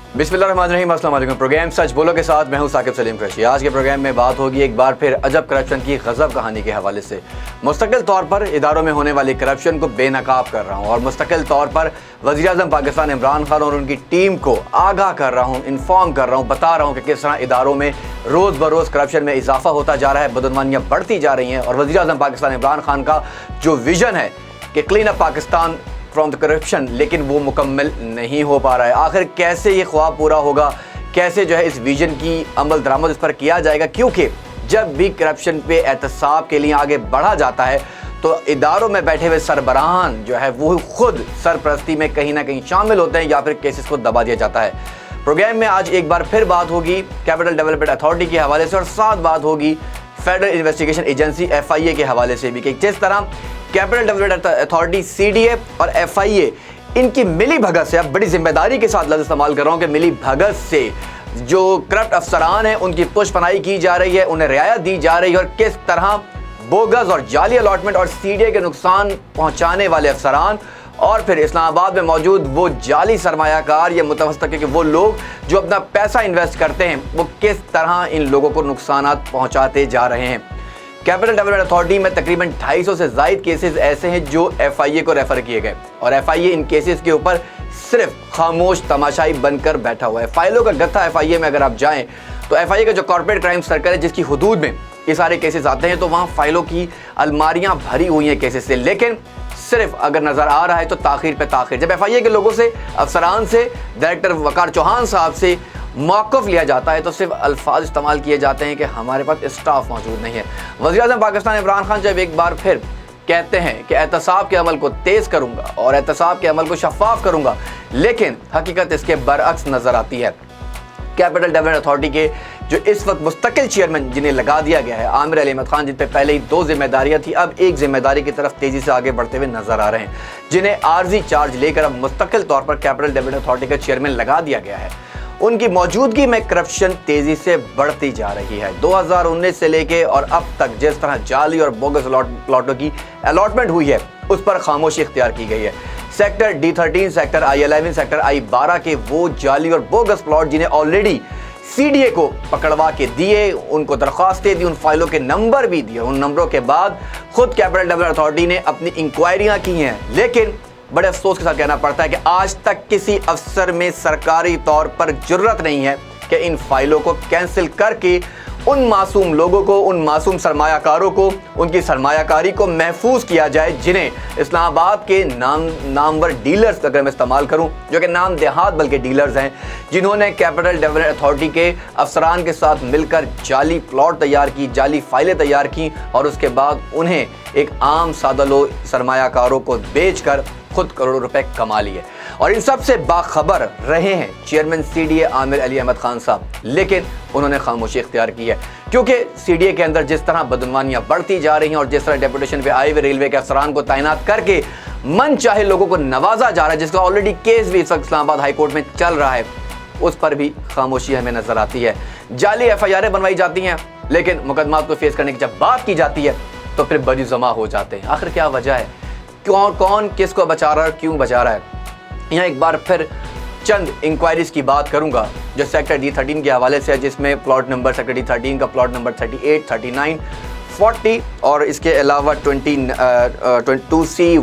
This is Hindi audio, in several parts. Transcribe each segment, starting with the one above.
बिस्मिल्लाहिर्रहमानिर्रहीम, अस्सलाम वालेकुम। प्रोग्राम सच बोलो के साथ मैं हूं साकिब सलीम कुरैशी। आज के प्रोग्राम में बात होगी एक बार फिर अजब करप्शन की गज़ब कहानी के हवाले से। मुस्तकिल तौर पर इदारों में होने वाली करप्शन को बेनकाब कर रहा हूं और मुस्तकिल तौर पर वज़ीर-ए-आज़म पाकिस्तान इमरान खान और उनकी टीम को आगाह कर रहा हूँ, इन्फॉर्म कर रहा हूँ, बता रहा हूँ कि किस तरह इदारों में रोज़ बरोज़ करप्शन में इजाफा होता जा रहा है, बदनवानियाँ बढ़ती जा रही हैं और वज़ीर-ए-आज़म पाकिस्तान इमरान खान का जो विज़न है कि clean up Pakistan from the corruption, लेकिन वो मुकम्मल नहीं हो पा रहा है। आखिर कैसे ये ख्वाब पूरा होगा, कैसे जो है इस विजन की अमल दरामद इस पर किया जाएगा, क्योंकि जब भी करप्शन पे एहतसाब के लिए आगे बढ़ा जाता है तो इदारों में बैठे हुए सरबराहान जो है वो खुद सरपरस्ती में कहीं ना कहीं शामिल होते हैं या फिर केसेस को दबा दिया जाता है। प्रोग्राम में आज एक बार फिर बात होगी कैपिटल डेवलपमेंट अथॉरिटी के हवाले से और साथ बात होगी फेडरल इन्वेस्टिगेशन एजेंसी FIA के हवाले से भी कि जिस तरह कैपिटल डेवलपमेंट अथॉरिटी CDA और FIA इनकी मिली भगत से, अब बड़ी जिम्मेदारी के साथ लफ्ज़ इस्तेमाल कर रहा हूँ कि मिली भगत से जो करप्ट अफसरान हैं उनकी पुष्पनाई की जा रही है, उन्हें रियायत दी जा रही है और किस तरह बोगस और जाली अलॉटमेंट और CDA के नुकसान पहुँचाने वाले अफसरान और फिर इस्लामाबाद में मौजूद वो जाली सरमायाकार या मुतवस्तित के वो लोग जो अपना पैसा इन्वेस्ट करते हैं वो किस तरह इन लोगों को नुकसान पहुँचाते जा रहे हैं। कैपिटल डेवलपमेंट अथॉरिटी में तकरीबन 250 से ज़ायद केसेस ऐसे हैं जो FIA को रेफ़र किए गए और FIA इन केसेस के ऊपर सिर्फ खामोश तमाशाई बनकर बैठा हुआ है। फाइलों का गत्था FIA में अगर आप जाएं तो FIA का जो कॉर्पोरेट क्राइम सर्कल है जिसकी हुदूद में ये सारे केसेस आते हैं तो वहाँ फाइलों की अलमारियाँ भरी हुई हैं केसेस से, लेकिन सिर्फ अगर नज़र आ रहा है तो ताख़ीर पे ताख़ीर। जब FIA के लोगों से, अफसरान से, डायरेक्टर वकार चौहान साहब से मौक़िफ़ लिया जाता है तो सिर्फ अल्फाज इस्तेमाल किए जाते हैं कि हमारे पास स्टाफ मौजूद नहीं है। वज़ीर-ए-आज़म पाकिस्तान इमरान खान जब एक बार फिर कहते हैं कि एहतसाब के अमल को तेज़ करूँगा और एहतसाब के अमल को शफाफ करूँगा, लेकिन हकीकत इसके बरअक्स नज़र आती है। कैपिटल डेवलपमेंट अथॉरिटी के जो इस वक्त मुस्तकिल चेयरमैन जिन्हें लगा दिया गया है आमिर अली अहमद खान, जिन पे पहले ही 2 जिम्मेदारियां थी, अब एक जिम्मेदारी की तरफ तेज़ी से आगे बढ़ते हुए नजर आ रहे हैं, जिन्हें आर्जी चार्ज लेकर अब मुस्तकिल तौर पर कैपिटल डेवलपमेंट अथॉरिटी का चेयरमैन लगा दिया गया है। उनकी मौजूदगी में करप्शन तेज़ी से बढ़ती जा रही है। 2019 से लेके और अब तक जिस तरह जाली और बोगस प्लॉटों की अलॉटमेंट हुई है उस पर खामोशी इख्तियार की गई है। Sector D13, sector I11, sector I12 के वो जाली और बोगस प्लॉट जिन्हें ऑलरेडी CDA को पकड़वा के दिए, उनको दरख्वास्तें दी, उन फाइलों के नंबर भी दिए, उन नंबरों के बाद खुद कैपिटल डेवलपमेंट अथॉरिटी ने अपनी इंक्वायरियाँ की हैं, लेकिन बड़े अफसोस के साथ कहना पड़ता है कि आज तक किसी अफसर में सरकारी तौर पर जुर्रत नहीं है कि इन फाइलों को कैंसिल करके उन मासूम लोगों को, उन मासूम सरमायाकारों को, उनकी सरमायाकारी को महफूज किया जाए, जिन्हें इस्लामाबाद के नामवर डीलर्स अगर मैं इस्तेमाल करूं, जो कि नाम देहात बल्कि डीलर्स हैं, जिन्होंने कैपिटल डेवलपमेंट अथॉरिटी के अफसरान के साथ मिलकर जाली प्लॉट तैयार की, जाली फाइलें तैयार की और उसके बाद उन्हें एक आम सादा सरमायाकारों को बेचकर खुद करोड़ों रुपए कमा लिए। और इन सब से बाखबर रहे हैं चेयरमैन CDA आमिर अली अहमद खान साहब, लेकिन उन्होंने खामोशी इख्तियार की है क्योंकि CDA के अंदर जिस तरह बदनवानियाँ बढ़ती जा रही हैं और जिस तरह डेपुटेशन पे आए हुए रेलवे के अफसरान को तैनात करके मन चाहे लोगों को नवाजा जा रहा है, जिसका ऑलरेडी केस भी इस वक्त इस्लामाबाद हाई कोर्ट में चल रहा है, उस पर भी खामोशी हमें नजर आती है। जाली FIR बनवाई जाती हैं, लेकिन मुकदमात को फेस करने की जब बात की जाती है तो फिर बरी जमा हो जाते हैं। आखिर क्या वजह है, कौन किसको बचा रहा है, क्यों बचा रहा है? यहाँ एक बार फिर चंद इंक्वायरीज की बात करूंगा जो सेक्टर D13 के हवाले से है, जिसमें प्लॉट नंबर सेक्टर D13 का प्लॉट नंबर 38, 39, 40 और इसके अलावा 22C,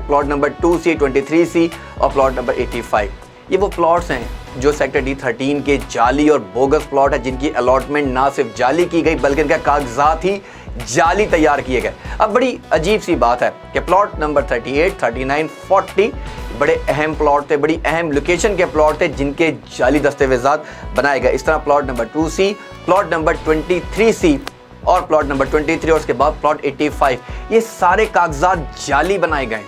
plot number 2C, 23C और प्लॉट नंबर 85। ये वो प्लॉट्स हैं जो सेक्टर D13 के जाली और बोगस प्लॉट है, जिनकी अलॉटमेंट ना सिर्फ जाली की गई बल्कि इनका कागजात ही जाली तैयार किए गए। अब बड़ी अजीब सी बात है कि प्लॉट नंबर 38, 39, 40 बड़े अहम प्लॉट थे, बड़ी अहम लोकेशन के प्लॉट थे जिनके जाली दस्तावेजात बनाए गए। इस तरह plot number 2C, plot number 23C और प्लॉट नंबर 23 और उसके बाद प्लॉट 85, ये सारे कागजात जाली बनाए गए।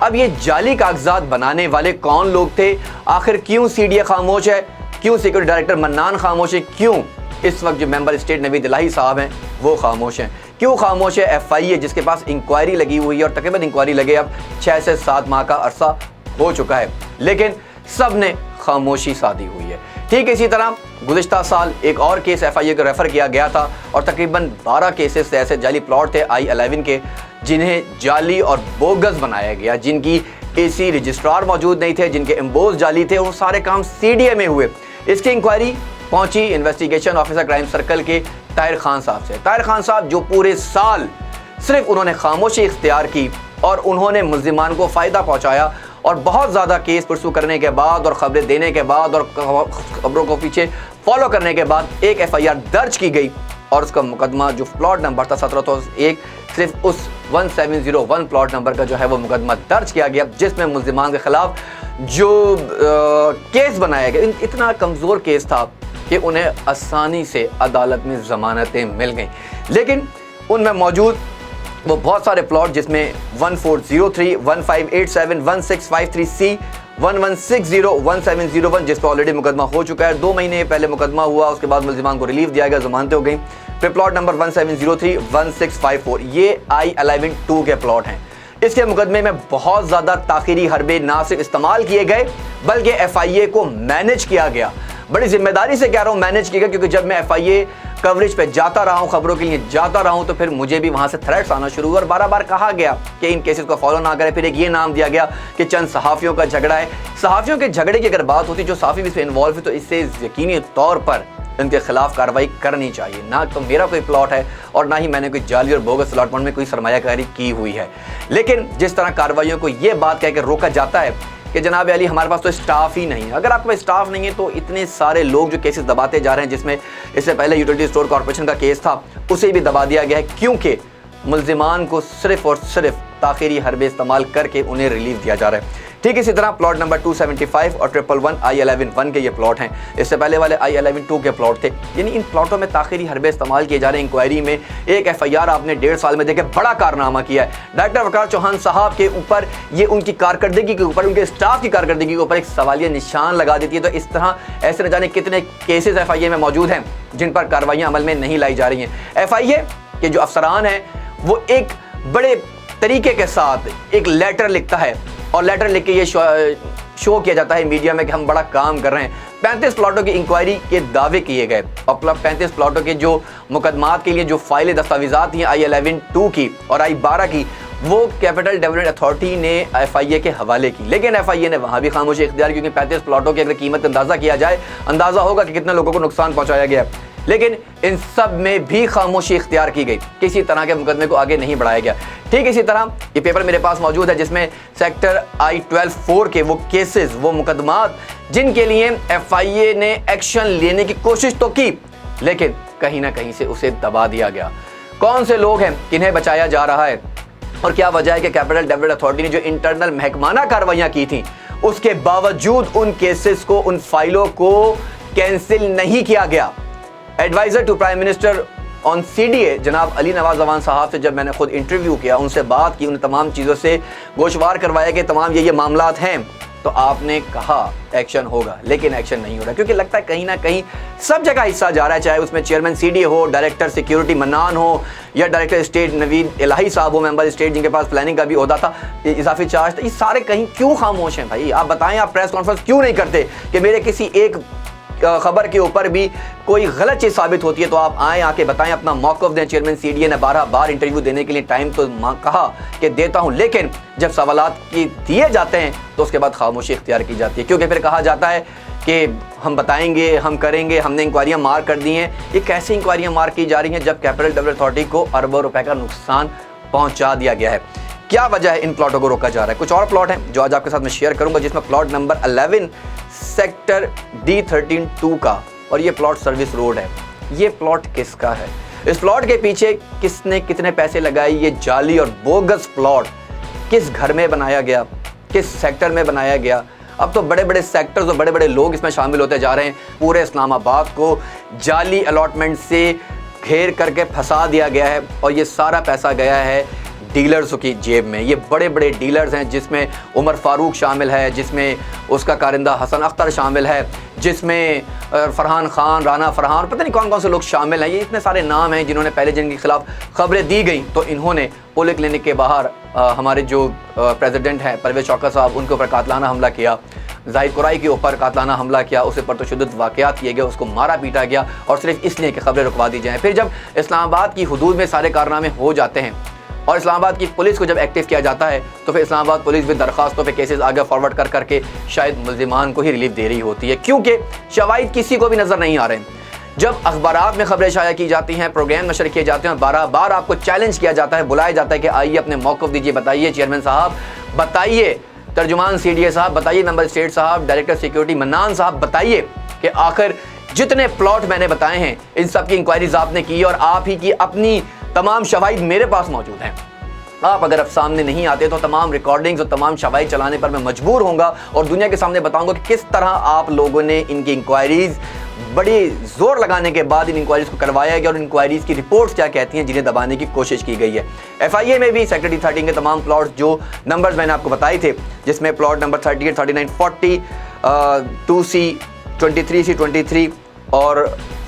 अब ये जाली कागजात बनाने वाले कौन लोग थे, आखिर क्यों CDA खामोश है, क्यों सिक्योरिटी डायरेक्टर मन्नान खामोश है, क्यों इस वक्त जो मेंबर स्टेट नवीद इलाही साहब हैं वो खामोश हैं, क्यों खामोश है FIA जिसके पास इंक्वायरी लगी हुई है और तकरीबन इंक्वायरी लगे अब 6 से 7 माह का अरसा हो चुका है, लेकिन सब ने खामोशी साधी हुई है। ठीक इसी तरह गुज़िश्ता साल एक और केस FIA को रेफ़र किया गया था और तकरीबन 12 केसेस ऐसे जाली प्लॉट थे I11 के जिन्हें जाली और बोगस बनाया गया, जिनकी AC रजिस्ट्रार मौजूद नहीं थे, जिनके एम्बोज जाली थे, वो सारे काम CDA में हुए। इसकी इंक्वायरी पहुंची इन्वेस्टिगेशन ऑफिसर क्राइम सर्कल के ताहिर खान साहब से। ताहिर खान साहब जो पूरे साल सिर्फ उन्होंने खामोशी इख्तियार की और उन्होंने मुल्जिमान को फ़ायदा पहुंचाया, और बहुत ज़्यादा केस परसू करने के बाद और ख़बरें देने के बाद और खबरों को पीछे फॉलो करने के बाद एक FIR दर्ज की गई, और उसका मुकदमा जो प्लॉट नंबर था 1701, सिर्फ उस 1701 प्लॉट नंबर का जो है वो मुकदमा दर्ज किया गया, जिसमें मुल्जिमान के ख़िलाफ़ जो केस बनाया गया इतना कमज़ोर केस था कि उन्हें आसानी से अदालत में ज़मानतें मिल गईं। लेकिन उनमें मौजूद वो बहुत सारे प्लॉट, जिसमें 1403, 1587, 1653C, 1160, 1701 जिस पर ऑलरेडी मुकदमा हो चुका है, 2 महीने पहले मुकदमा हुआ, उसके बाद मुल्जिमान को रिलीफ दिया गया, जमानतें हो गई। फिर प्लॉट नंबर 1703, 1654 ये I-11-2 के प्लॉट हैं। इसके मुकदमे में बहुत ज़्यादा ताख़ीरी हरबे ना सिर्फ इस्तेमाल किए गए बल्कि FIA को मैनेज किया गया। बड़ी जिम्मेदारी से कह रहा हूँ मैनेज किया गया, क्योंकि जब मैं FIA कवरेज पे जाता रहा हूँ, खबरों के लिए जाता रहा हूँ, तो फिर मुझे भी वहाँ से थ्रेट्स आना शुरू हुए और बार बार कहा गया कि इन केसेस को फॉलो ना करें। फिर एक ये नाम दिया गया कि चंद सहाफ़ियों का झगड़ा है। सहाफ़ियों के झगड़े की अगर बात होती, जो सहाफ़ी भी इसमें इन्वॉल्व है, तो इससे यकीनी तौर पर इनके खिलाफ कार्रवाई करनी चाहिए। ना तो मेरा कोई प्लॉट है और ना ही मैंने कोई जाली और बोगस अलॉटमेंट में कोई सरमायाकारी की हुई है। लेकिन जिस तरह कार्रवाइयों को ये बात कह के रोका जाता है कि जनाब अली हमारे पास तो स्टाफ ही नहीं है, अगर आपके पास स्टाफ नहीं है तो इतने सारे लोग जो केसेस दबाते जा रहे हैं, जिसमें इससे पहले यूटिलिटी स्टोर कॉर्पोरेशन का केस था, उसे भी दबा दिया गया है, क्योंकि मुल्जिमान को सिर्फ और सिर्फ ताख़ीरी हरबे इस्तेमाल करके उन्हें रिलीफ दिया जा रहा है। ठीक इसी तरह प्लॉट नंबर 275 और 111 I-11-1 के ये प्लॉट हैं। इससे पहले वाले I-11-2 के प्लॉट थे। यानी इन प्लॉटों में ताख़ीरी हरबे इस्तेमाल किए जा रहे हैं। इंक्वायरी में एक FIR आपने 1.5 साल में देखे बड़ा कारनामा किया है। डायरेक्टर वकार चौहान साहब के ऊपर ये उनकी कारकर्दगी के ऊपर, उनके स्टाफ की कारकर्दगी के ऊपर एक सवालिया निशान लगा देती है। तो इस तरह ऐसे न जाने कितने केसेस FIA में मौजूद हैं जिन पर कार्रवाइयाँ अमल में नहीं लाई जा रही हैं। FIA के जो अफसरान हैं वो एक बड़े तरीके के साथ एक लेटर लिखता है, और लेटर लिख के ये शो किया जाता है मीडिया में कि हम बड़ा काम कर रहे हैं। 35 प्लॉटों की इंक्वायरी के दावे किए गए, और 35 प्लॉटों के जो मुकदमात के लिए जो फाइलें दस्तावेज़ात थी I-11-2 की और I-12 की, वो कैपिटल डेवलपमेंट अथॉरिटी ने FIA के हवाले की। लेकिन FIA ने वहाँ भी खामोशी इख्तियार, क्योंकि 35 प्लॉटों की अगर कीमत अंदाज़ा किया जाए, अंदाज़ा होगा कि कितने लोगों को नुकसान पहुँचाया गया। लेकिन इन सब में भी खामोशी इख्तियार की गई, किसी तरह के मुकदमे को आगे नहीं बढ़ाया गया। ठीक इसी तरह ये पेपर मेरे पास मौजूद है, जिसमें सेक्टर I-12-4 के वो केसेस, वो मुकदमात जिनके लिए FIA ने एक्शन लेने की कोशिश तो की, लेकिन कहीं ना कहीं से उसे दबा दिया गया। कौन से लोग हैं, किन्हें बचाया जा रहा है, और क्या वजह है कि कैपिटल डेवलपमेंट अथॉरिटी ने जो इंटरनल महकमाना कार्रवाइयाँ की थी, उसके बावजूद उन केसेस को, उन फाइलों को कैंसिल नहीं किया गया। Adviser to prime minister on CDA जनाब अली नवाज जवान साहब से जब मैंने खुद इंटरव्यू किया, उनसे बात की, उन तमाम चीज़ों से गोशवार करवाया कि तमाम ये मामलात हैं, तो आपने कहा एक्शन होगा, लेकिन एक्शन नहीं हो रहा, क्योंकि लगता है कहीं ना कहीं सब जगह हिस्सा जा रहा है, चाहे उसमें चेयरमैन CDA हो, डायरेक्टर सिक्योरिटी मन्नान हो, या डायरेक्टर स्टेट नवीद इलाही साहब हो, मेंबर स्टेट जिनके पास प्लानिंग का भी ओहदा था, इजाफी चार्ज था। ये सारे कहीं क्यों खामोश हैं भाई? आप बताएं, आप प्रेस कॉन्फ्रेंस क्यों नहीं करते कि मेरे किसी एक खबर के ऊपर भी कोई गलत चीज़ साबित होती है तो आप आएँ, आके बताएं, अपना मौक़िफ़ दें। चेयरमैन CDA ने 12 बार इंटरव्यू देने के लिए टाइम तो कहा कि देता हूं, लेकिन जब सवालात की दिए जाते हैं तो उसके बाद खामोशी इख्तियार की जाती है, क्योंकि फिर कहा जाता है कि हम बताएंगे, हम करेंगे, हमने इंक्वायरियाँ मार्क कर दी हैं। ये कैसी इंक्वायरियाँ मार्क की जा रही हैं जब कैपिटल डेवलपमेंट अथॉरिटी को अरबों रुपए का नुकसान पहुँचा दिया गया है? क्या वजह है इन प्लॉटों को रोका जा रहा है? कुछ और प्लॉट हैं जो आज आपके साथ मैं शेयर करूंगा, जिसमें प्लॉट नंबर 11 सेक्टर D13-2 का, और ये प्लॉट सर्विस रोड है। ये प्लॉट किसका है? इस प्लॉट के पीछे किसने कितने पैसे लगाए? ये जाली और बोगस प्लॉट किस घर में बनाया गया, किस सेक्टर में बनाया गया? अब तो बड़े बड़े सेक्टर्स और बड़े बड़े लोग इसमें शामिल होते जा रहे हैं। पूरे इस्लामाबाद को जाली अलॉटमेंट से घेर करके फंसा दिया गया है, और ये सारा पैसा गया है डीलर्स की जेब में। ये बड़े बड़े डीलर्स हैं, जिसमें उमर फारूक शामिल है, जिसमें उसका कारिंदा हसन अख्तर शामिल है, जिसमें फरहान खान, राना फरहान, पता नहीं कौन कौन से लोग शामिल हैं। ये इतने सारे नाम हैं जिन्होंने पहले जिनके खिलाफ खबरें दी गई तो इन्होंने पोलियो क्लिनिक के बाहर हमारे जो प्रेसिडेंट हैं परवेज चौका साहब, उनके ऊपर कातलाना हमला किया, जाहिद कुराई के ऊपर कातलाना हमला किया, उस पर तशद्दुद वाक़यात किए गए, उसको मारा पीटा गया, और सिर्फ इसलिए कि खबरें रुकवा दी जाएँ। फिर जब इस्लामाबाद की हदूद में सारे कारनामे हो जाते हैं और इस्लामाबाद की पुलिस को जब एक्टिव किया जाता है तो फिर इस्लामाबाद पुलिस भी दरखास्तों पे केसेस आगे फॉरवर्ड कर करके शायद मुल्ज़िमान को ही रिलीफ दे रही होती है, क्योंकि शवाहिद किसी को भी नज़र नहीं आ रहे हैं। जब अखबारात में खबरें शाया की जाती हैं, प्रोग्राम नशर किए जाते हैं, 12 बार आपको चैलेंज किया जाता है, बुलाया जाता है कि आइए अपने मौक़िफ़ दीजिए, बताइए चेयरमैन साहब, बताइए तर्जुमान CDA साहब, बताइए मेंबर स्टेट साहब, डायरेक्टर सिक्योरिटी मन्नान साहब, बताइए कि आखिर जितने प्लॉट मैंने बताए हैं इन सब की इंक्वायरीज आपने की और आप ही की अपनी तमाम शवाहिद मेरे पास मौजूद हैं। आप अगर अब सामने नहीं आते तो तमाम रिकॉर्डिंग्स और तमाम शवाहिद चलाने पर मैं मजबूर होऊंगा और दुनिया के सामने बताऊंगा कि किस तरह आप लोगों ने इनकी इंक्वायरीज बड़ी जोर लगाने के बाद इन इंक्वायरीज को करवाया गया और इंक्वायरीज की रिपोर्ट्स क्या कहती हैं जिन्हें दबाने की कोशिश की गई है। FIA में भी सेक्टर 13 के तमाम प्लॉट्स जो नंबर्स मैंने आपको बताए थे, जिसमें प्लॉट नंबर 38, 39, 40, 2C, 23C, 23 और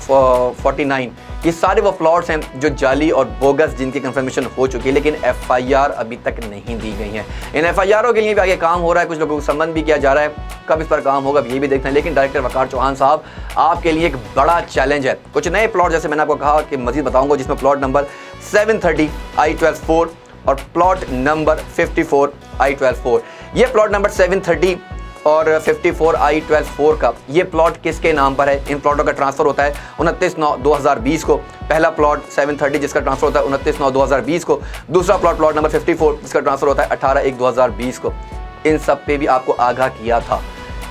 49, ये सारे वो प्लॉट्स हैं जो जाली और बोगस जिनकी कंफर्मेशन हो चुकी है, लेकिन FIR अभी तक नहीं दी गई हैं। इन FIRों के लिए भी आगे काम हो रहा है, कुछ लोगों को संबंध भी किया जा रहा है, कब इस पर काम होगा ये भी देखते हैं। लेकिन डायरेक्टर वकार चौहान साहब, आपके लिए एक बड़ा चैलेंज है। कुछ नए प्लॉट जैसे मैंने आपको कहा कि मजीद बताऊंगा, जिसमें प्लॉट नंबर 730 I-12-4 और प्लॉट नंबर 54 I-12-4। ये प्लॉट नंबर 730 और 54 I-12-4 का ये प्लॉट किसके नाम पर है? इन प्लॉटों का ट्रांसफ़र होता है 29/9/2020 को। पहला प्लॉट 730 जिसका ट्रांसफ़र होता है 29/9/2020 को। दूसरा प्लॉट नंबर 54 जिसका ट्रांसफ़र होता है 18/1/2020 को। इन सब पे भी आपको आगाह किया था।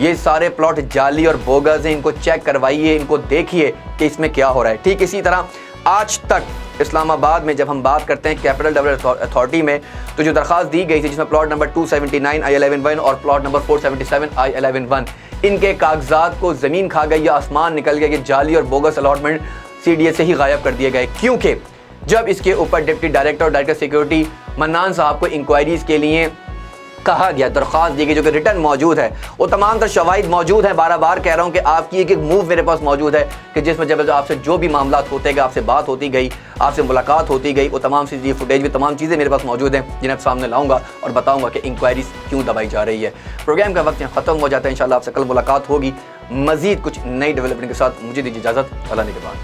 ये सारे प्लॉट जाली और बोगस हैं, इनको चेक करवाइए, इनको देखिए कि इसमें क्या हो रहा है। ठीक इसी तरह आज तक इस्लामाबाद में जब हम बात करते हैं कैपिटल डेवलपमेंट अथॉरिटी में, तो जो दरख्वास्त दी गई थी जिसमें प्लॉट नंबर 279 I-11-1 और प्लॉट नंबर 477 I-11-1, इनके कागजात को ज़मीन खा गई या आसमान निकल गया कि जाली और बोगस अलॉटमेंट CDA से ही गायब कर दिए गए। क्योंकि जब इसके ऊपर डिप्टी डायरेक्टर और डायरेक्टर सिक्योरिटी मन्नान साहब को इंक्वायरीज़ के लिए कहा गया, दरख्वास्त दी गई जो कि रिटर्न मौजूद है, वो तमाम तर शवाहिद मौजूद हैं। बार कह रहा हूँ कि आपकी एक मूव मेरे पास मौजूद है कि जिसमें जब आपसे जो भी मामला होते गए, आपसे बात होती गई, आपसे मुलाकात होती गई, वो तमाम CCTV फुटेज भी, तमाम चीज़ें मेरे पास मौजूद हैं जिन्हें आप सामने लाऊंगा और बताऊंगा कि इंक्वायरीज क्यों दबाई जा रही है। प्रोग्राम का वक्त यहाँ ख़त्म हो जाता है। इंशाल्लाह आपसे कल मुलाकात होगी मज़ीद कुछ नई डेवलपमेंट के साथ। मुझे दीजिए इजाज़त, अल्लाह ने के बाद।